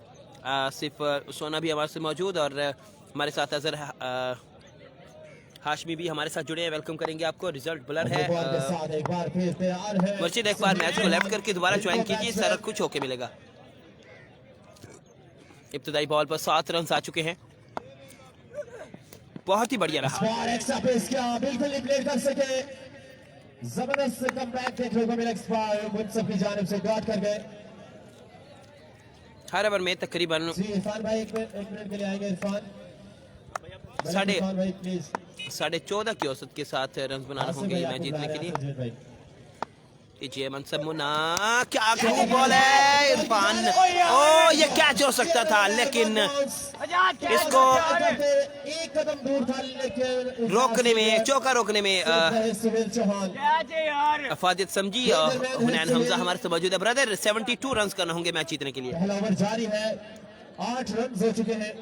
सिर्फ सोना भी हमारे से मौजूद और हमारे साथ अजहर हाशमी भी हमारे साथ जुड़े हैं, वेलकम करेंगे आपको। रिजल्ट ब्लर है। मुर्शिद एक बार मैच को लेफ्ट करके दोबारा ज्वाइन कीजिए, सर कुछ होके मिलेगा। इब्तदाई बॉल पर 7 रन आ चुके हैं, बहुत ही बढ़िया रहा। बिल्कुल नहीं प्ले कर सके, जबरदस्त कमबैक देखने को मिला मुनसब की जानिब से, गॉट कर गए। हर ओवर में तकरीबन इरफान भाई एक मिनट के लिए आएंगे। इरफान भाई प्लीज। 14.5 की औसत के साथ रन बनाना होंगे मैच जीतने के लिए। कीजिए मनसब मुन्ना, क्या खूब बॉल है इरफान। ओ ये कैच हो सकता था लेकिन इसको एक कदम दूर था लेकिन रोकने में, चौका रोकने में सुहेल चौहान। अफादियत समझी और हुनैन हमजा हमारे साथ मौजूद है। ब्रदर 72 रन करना होंगे मैच जीतने के लिए। पहला ओवर जारी है, 8 रन हो चुके हैं।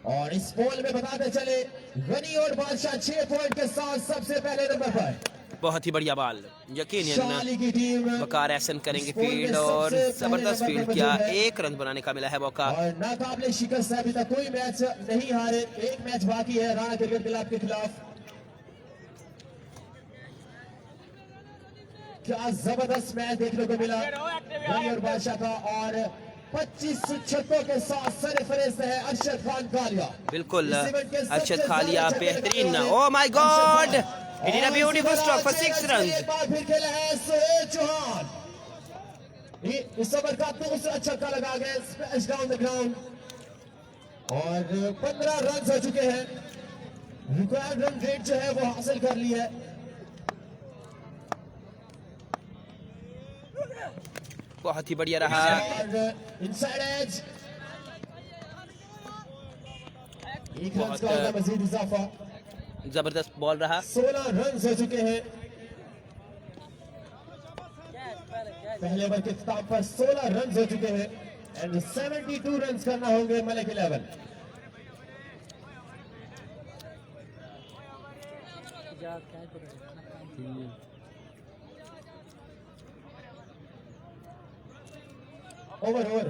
और इस बॉल में बताते चले गनी और बादशाह 6 पॉइंट के साथ सबसे पहले नंबर पर। बहुत ही बढ़िया बॉल, यकीनन शाली की टीम वकार एहसन करेंगे फील्ड और जबरदस्त फील्ड किया। 1 रन बनाने का मिला है मौका। और नाकाबिले शिकस्त है, अभी तक कोई मैच नहीं हारे। एक मैच बाकी है राणा क्रिकेट क्लब के खिलाफ। क्या जबरदस्त मैच देखने को मिला गनी और बादशाह का। और 25 छक्कों के साथ सरफराज है अरशद खान कालिया। बिल्कुल अरशद खालिया बेहतरीन। Oh my God, he did a beautiful stroke for 6 runs. एक बार फिर खेला है सुहेल चौहान। इस ओवर का दूसरा छक्का लगा गया, स्मैश डाउन द ग्राउंड। और 15 रन हो चुके हैं। रिक्वायर्ड रन रेट जो है वो हासिल कर ली है। बहुत ही बढ़िया रहा। इनसाइड एज, एक रन का होगा मजीद इजाफा। जबरदस्त बॉल रहा। 16 रन हो चुके हैं। पहले ओवर के इख्तिताम पर 16 रन हो चुके हैं। एंड 72 रन करना होंगे मलिक 11। ओवर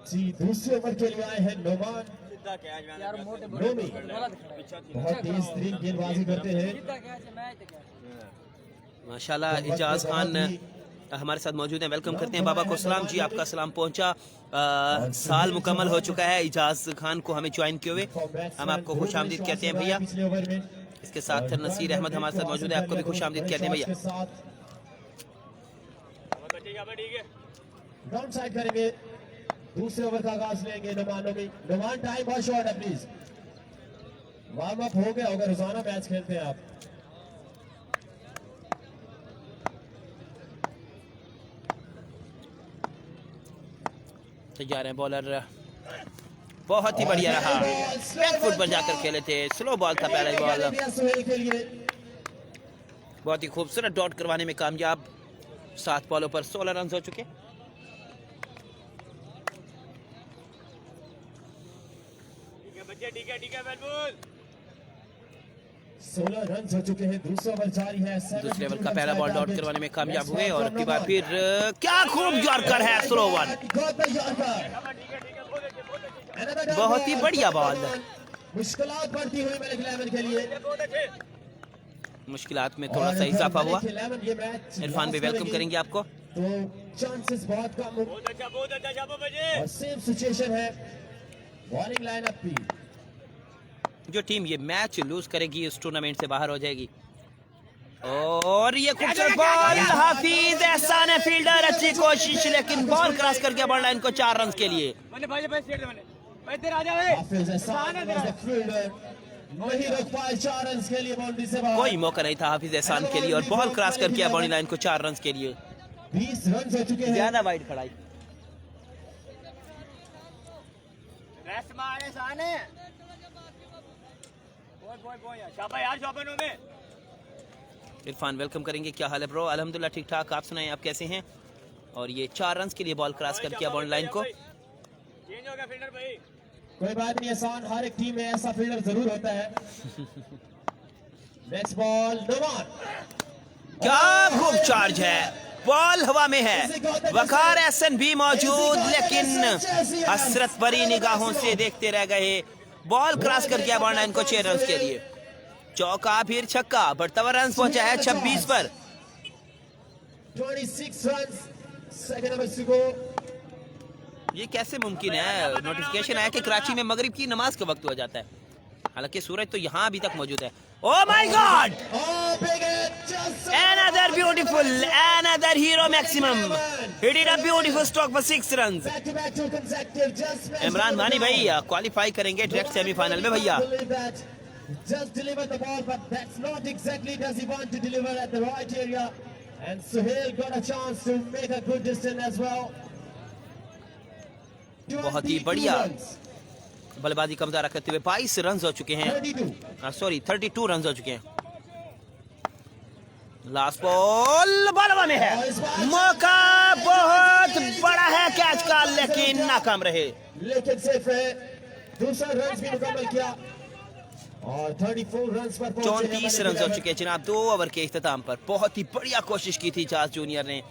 जी, दूसरे ओवर के लिए आए हैं नोमान नोमी। बहुत तेज तरीन गेंदबाजी करते हैं माशाल्लाह। इजाज खान हमारे साथ मौजूद हैं, वेलकम करते हैं। बाबा को सलाम जी, आपका सलाम पहुंचा। साल मुकम्मल हो चुका है इजाज खान को हमें ज्वाइन किए हुए। हम आपको खुश आमदीद कहते हैं भैया। पिछले ओवर में इसके साथ नसीर अहमद हमारे साथ मौजूद है, आपको भी खुश आमदीद कहते हैं भैया। डाउन साइड करेंगे, दूसरे ओवर का आगाज लेंगे नुमानों में। नुमान टाइम बहुत शॉर्ट है, प्लीज वार्म अप हो गया होगा। रोजाना मैच खेलते हैं आप। तैयार है बॉलर, बहुत ही बढ़िया रहा। बैक फुट पर जाकर खेले थे, स्लो बॉल था पहला बॉल। सुहेल के लिए बहुत ही खूबसूरत डॉट करवाने में कामयाब। 7 बॉलों पर 16 रन हो चुके। ठीक है बिल्कुल। 16 रन हो चुके हैं। दूसरा ओवर जारी है। दूसरे ओवर का पहला बॉल डॉट करवाने में कामयाब हुए और अब की बार फिर क्या खूब यॉर्कर है, स्लो वन। बहुत ही बढ़िया बॉल। मुश्किलात बढ़ती हुई मलिक 11 के लिए। मुश्किलात में थोड़ा सा इजाफा हुआ। इरफान भी वेलकम करेंगे आपको। तो चांसेस बहुत कम और सेम सिचुएशन है। बॉलिंग लाइनअप भी, जो टीम ये मैच लूज करेगी इस टूर्नामेंट से बाहर हो जाएगी। और ये खूबसूरत बॉल, हाफिज एहसान है फील्डर, अच्छी कोशिश लेकिन बॉल क्रॉस कर गया बॉर्डर लाइन को 4 रन के लिए। हाफिज एहसान फील्डर नहीं रोक पाए 4 रन के लिए बाउंड्री से बाहर। कोई मौका नहीं था हाफिज एहसान के लिए और बॉल क्रॉस कर गया बाउंड्री लाइन को 4 रन के लिए। 20 रन हो चुके हैं। ज्यादा वाइड खड़ाई। इरफान वेलकम करेंगे, क्या हाल है ब्रो? अल्हम्दुलिल्लाह ठीक ठाक, आप सुनाएं आप कैसे हैं? और ये 4 रन के लिए बॉल क्रॉस कर किया बाउंड्री लाइन को। चेंज हो गया फील्डर भाई। कोई बात नहीं, आसान, हर एक टीम में ऐसा फील्डर जरूर होता है। नेक्स्ट बॉल नुमान, क्या खूब चार्ज है, बॉल हवा में है। वकार एहसन भी मौजूद लेकिन हसरत भरी निगाहों से देखते रह गए। बॉल क्रॉस कर गया बाउंड्री लाइन को 6 रन के लिए। चौका फिर छक्का, बढ़ता हुआ रन पहुंचा है 26 पर। 26 run, second over to go. ये कैसे मुमकिन है? नोटिफिकेशन आया कि कराची में मगरिब की नमाज का वक्त हो जाता है, हालांकि सूरज तो यहाँ अभी तक मौजूद है। ओह my God, Oh, big hit, just another beautiful, another hero maximum, He did a beautiful stroke for 6 runs. Back to back, 2 consecutive. Just missed Imran on the मानी ball. भाई क्वालिफाई करेंगे डायरेक्ट सेमीफाइनल में भैया. Believe that. Just delivered the ball, but that's not exactly does he want to deliver at the right area. And Suhail got a chance to make a good distance as well. बहुत ही 22 बढ़िया runs. बल्लेबाजी का मुजाहरा करते हुए 22 रन हो चुके हैं. 32. सॉरी 32 रन हो चुके हैं. लास्ट बॉल बॉलवा में है. मौका बहुत बड़ा है कैच का, लेकिन नाकाम रहे. लेकिन सिर्फ दूसरा रन भी मुकम्मल किया और 34 रन पर पहुंचे हैं 34 रन हो चुके हैं जनाब 2 ओवर के इख्तिताम पर. बहुत ही बढ़िया कोशिश की थी जाज जूनियर ने.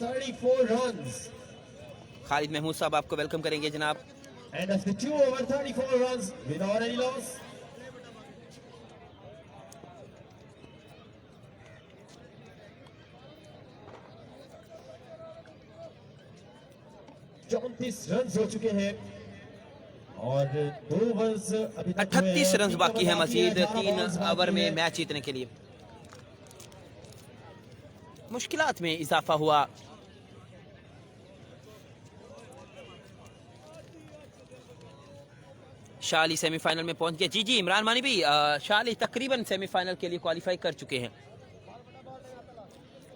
34 runs. खालिद महमूद साहब आपको वेलकम करेंगे जनाब. And after 2 over 34 runs without any loss. Run हो चुके हैं और 2 ओवर्स अभी तक 38 रन बाकी है मजीद 3 ओवर में मैच जीतने के लिए. मुश्किलात में इजाफा हुआ. शाली सेमीफाइनल में पहुंच गए. जी इमरान मानी भी शाली तकरीबन सेमीफाइनल के लिए क्वालिफाई कर चुके हैं.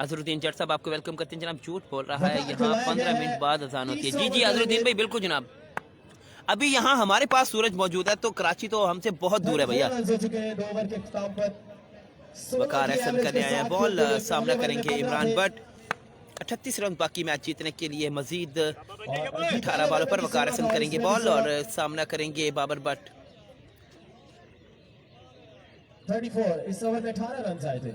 अजरुद्दीन जट साहब आपको वेलकम करते हैं जनाब. झूठ बोल रहा है, यहाँ 15 मिनट बाद अजान होती है. जी अजरुद्दीन भाई बिल्कुल जनाब. अभी यहाँ हमारे पास सूरज मौजूद है, तो कराची तो हमसे बहुत दूर है भैया. वकार एहसन करने आए हैं. बॉल सामना करेंगे इमरान बट. 38 रन बाकी मैच जीतने के लिए. मजीद 18 बॉलों पर वकार एहसन करेंगे बॉल और सामना करेंगे बाबर बट. 34 इस ओवर में 18 रन आए थे.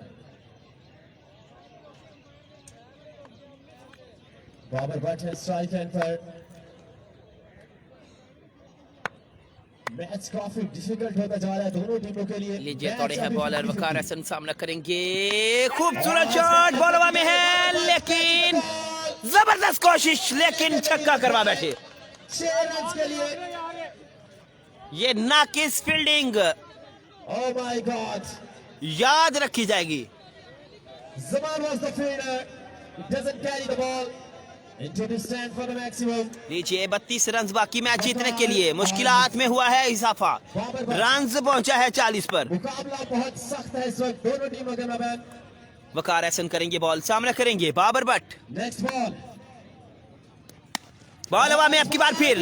बाबर बट है स्ट्राइक एंड पर. मैच काफी डिफिकल्ट होता जा रहा है दोनों टीमों के लिए. लीजिए तोड़े हैं बॉलर वकार एहसन. सामना करेंगे. खूबसूरत शॉट बॉलवा में है, लेकिन जबरदस्त कोशिश, लेकिन छक्का करवा बैठे. 6 रन के लिए. ये नाकिस फील्डिंग Oh my God! याद रखी जाएगी. Zaman was the fielder. He doesn't carry the ball into the stand for the maximum. लीजिए 32 रन बाकी मैच जीतने के लिए. मुश्किलात में हुआ है इजाफा. रन पहुंचा है 40 पर. मुकाबला बहुत सख्त है इस वक्त दोनों टीमों के माबैन. वकार एहसन करेंगे बॉल. सामना करेंगे Babar Butt. Next ball. Ball हवा में आपकी बार फिर,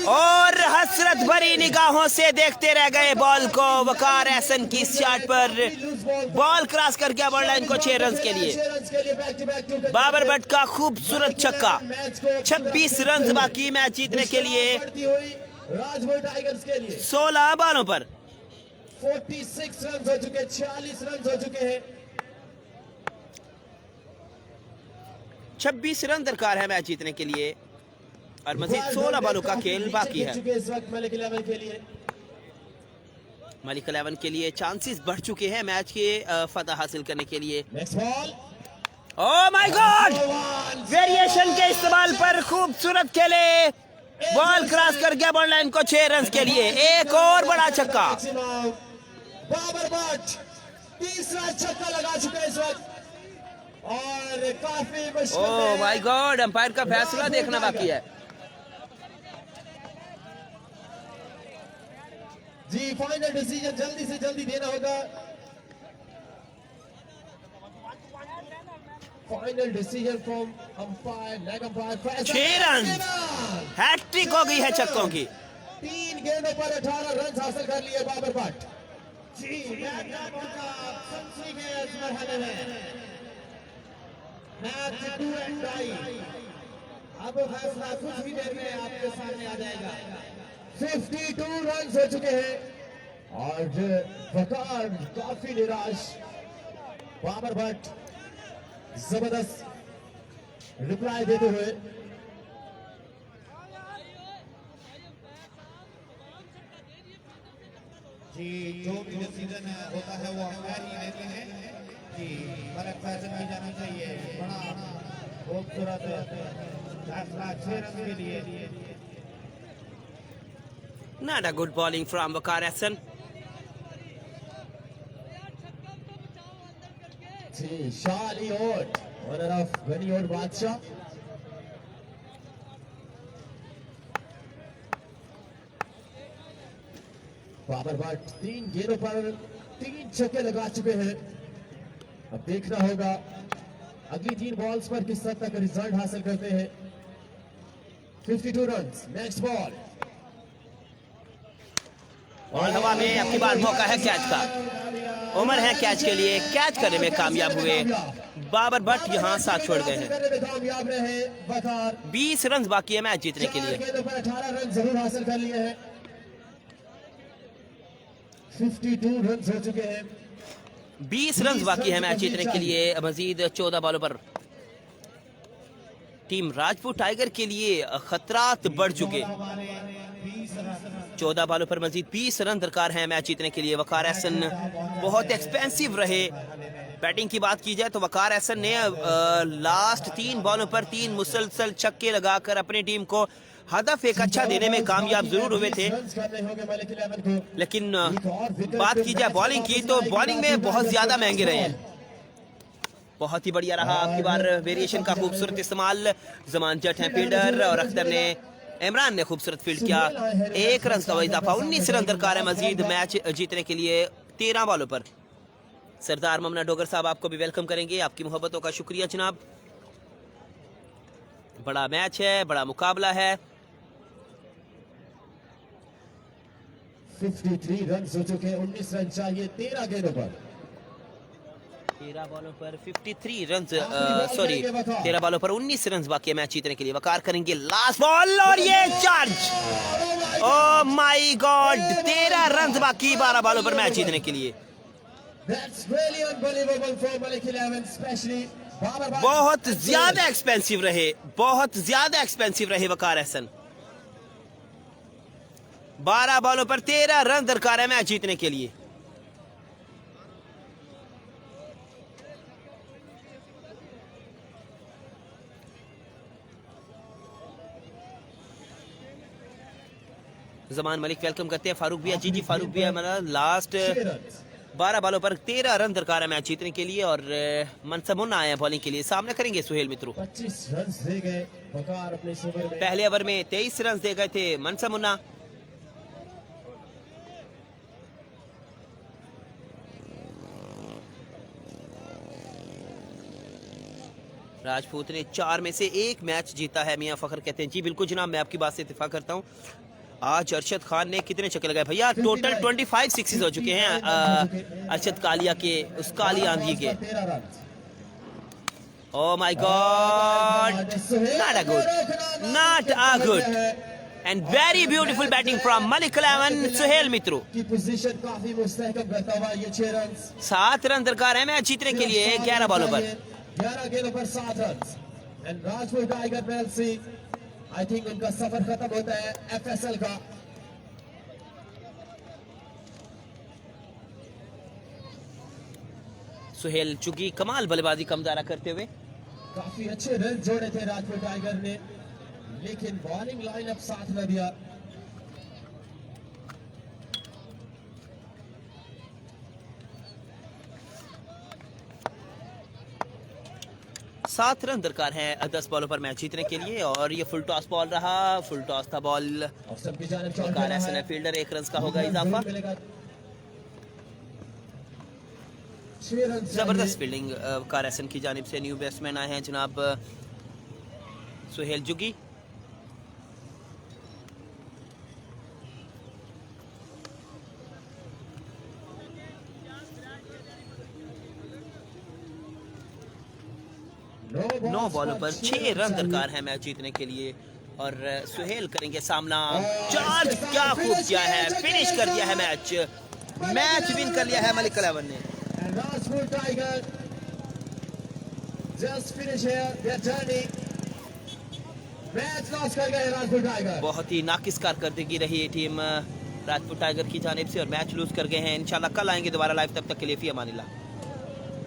और हसरत भरी निगाहों से देखते रह गए बॉल को. वकार एहसन की शॉट पर बॉल क्रॉस कर गया बॉल लाइन को 6 रन के लिए. बाबर बट का खूबसूरत छक्का. 26 रन बाकी मैच जीतने के लिए. राजभोई टाइगर्स के लिए 16 बॉलों पर 46 रन हो चुके. 46 रन हो चुके हैं. 26 रन दरकार है मैच जीतने के लिए, और मजीद 16 बॉलों का खेल बाकी है. इस वक्त मलिक 11 के लिए. मलिक 11 के लिए चांसेस बढ़ चुके हैं मैच के फतह हासिल करने के लिए. Next ball. Oh my God, variation के इस्तेमाल पर खूबसूरत खेले. बॉल क्रॉस कर गया बॉल लाइन को 6 रन के लिए. एक और बड़ा छक्का. बाबर बट तीसरा छक्का लगा चुके इस वक्त, और काफी मुश्किल. ओह माय गॉड, अंपायर का फैसला देखना बाकी है. जी फाइनल डिसीजन जल्दी से जल्दी देना होगा. Final decision from umpire, leg umpire. 6 run, hat trick हो गई है छक्कों की. 3 गेंदों पर 18 रन हासिल कर लिए बाबर भट्ट. जी सेंचुरी के इस मरहले में मैच डू एंड डाई. अब फैसला कुछ ही देर में आपके सामने आ जाएगा. 52 रन हो चुके हैं और वकार काफी निराश. बाबर भट्ट जबरदस्त रिप्लाई देते हुए. जी जो भी डिसीजन होता है वो अंपायर ही लेते हैं. जी गलत फैसला नहीं जाना चाहिए. बड़ा खूबसूरत फैसला 6 रन के लिए. Not a good bowling from Waqar Ahsan. जी शाली ओट, ओनर ऑफ गनी ओट बादशाह. बाबर भट्ट 3 गेंदों पर 3 छक्के लगा चुके हैं। अब देखना होगा अगली 3 बॉल्स पर किस हद तक रिजल्ट हासिल करते हैं। 52 रन। Next ball. और हवा में अब की बार मौका है कैच का। उम्र है कैच के लिए, कैच करने में कामयाब हुए बाबर भट्ट, यहां साथ छोड़ गए हैं। कामयाब रहे वकार। 20 रन बाकी है मैच जीतने के लिए। 18 रन जरूर हासिल कर लिए हैं। 52 रन हो चुके हैं। 20 रन बाकी है मैच जीतने के लिए। मजीद 14 बॉलों पर टीम राजपूत टाइगर के लिए खतरात बढ़ चुके। 14 बॉलों पर मजीद 20 रन दरकार हैं मैच जीतने के लिए। वकार एहसन बहुत एक्सपेंसिव रहे। बैटिंग की बात की जाए तो वकार एहसन ने लास्ट 3 बॉलों पर 3 मुसलसल छक्के लगाकर अपनी टीम को हदफ एक अच्छा देने में कामयाब जरूर हुए थे। लेकिन बात की जाए बॉलिंग की तो बॉलिंग में बहुत ज्यादा महंगे रहे हैं। बहुत ही बढ़िया रहा आपकी बार वेरिएशन का खूबसूरत इस्तेमाल। जमान जट है फील्डर और अख्तर ने, इमरान ने खूबसूरत फील्ड किया। 1 रन का इजाफा, 19 रन दरकार है मजीद मैच जीतने के लिए 13 बॉलों पर। सरदार ममना डोगर साहब आपको भी वेलकम करेंगे। आपकी मोहब्बतों का शुक्रिया जनाब। बड़ा मैच है, बड़ा मुकाबला है। 53 रन हो चुके, 19 रन चाहिए 13 गेंदों पर। 13 बॉलों पर 53 रन, सॉरी 13 बॉलों पर 19 रन बाकी है मैच जीतने के लिए। वकार करेंगे लास्ट बॉल और ये charge. Oh my God, 13 run बाकी 12 बॉलों पर मैच जीतने के लिए। बहुत ज्यादा एक्सपेंसिव रहे, बहुत ज्यादा एक्सपेंसिव रहे वकार एहसन। 12 बॉलों पर 13 रन दरकार है मैच जीतने के लिए। जमान मलिक वेलकम करते हैं। फारूक भैया, जी फारूक भैया, मतलब लास्ट 12 बॉलों पर 13 रन दरकार है मैच जीतने के लिए। और मनसा मुन्ना आए हैं बॉलिंग के लिए। सामने करेंगे सुहेल मित्रों। 25 रन दे गए वकार अपने ओवर में। पहले ओवर में 23 रन दे गए थे मनसा मुन्ना। राजपूत ने 4 में से 1 मैच जीता है। मियां फखर कहते हैं जी बिल्कुल जनाब, मैं आपकी बात से इत्तेफाक करता हूं। आज अरशद खान ने कितने छक्के लगाए भैया? टोटल 25 सिक्सेस हो चुके हैं अरशद कालिया के, उस काली आंधी के। Oh my god, not a good, not a good and very beautiful batting from Malik 11 Suhail मित्रों। की पोजीशन काफी मुस्तहकम करता हुआ ये 6 रन। 7 रन दरकार है मैच जीतने के लिए 11 बॉलों पर। 11 गेंदों पर 7 run. And Rajput tiger Mailsi, I think उनका सफर खत्म होता है एफएसएल का। सुहेल चुकी कमाल बल्लेबाजी का मुजाहरा करते हुए। काफी अच्छे रन जोड़े थे राजपूत टाइगर ने, लेकिन बॉलिंग लाइनअप साथ न दिया। सात रन दरकार है 10 बॉलों पर मैच जीतने के लिए। और ये फुल टॉस बॉल रहा, फुल टॉस था बॉल। वकार एहसन है फील्डर, 1 रन का होगा इजाफा। जबरदस्त फील्डिंग वकार एहसन की जानिब से। न्यू बैट्समैन आए हैं जनाब सुहेल जुगी। नौ बॉलों पर 6 रन दरकार है मैच जीतने के लिए। और सुहेल करेंगे सामना। चार्ज क्या खूब किया है, फिनिश कर दिया है मैच, मैच विन कर लिया है मलिक 11 ने। बहुत ही नाकिस कारकर्दगी रही टीम राजपूत टाइगर की जानिब से और मैच लूज कर गए हैं। इंशाल्लाह कल आएंगे दोबारा लाइव, तब तक के लिए फी अमानिल्लाह।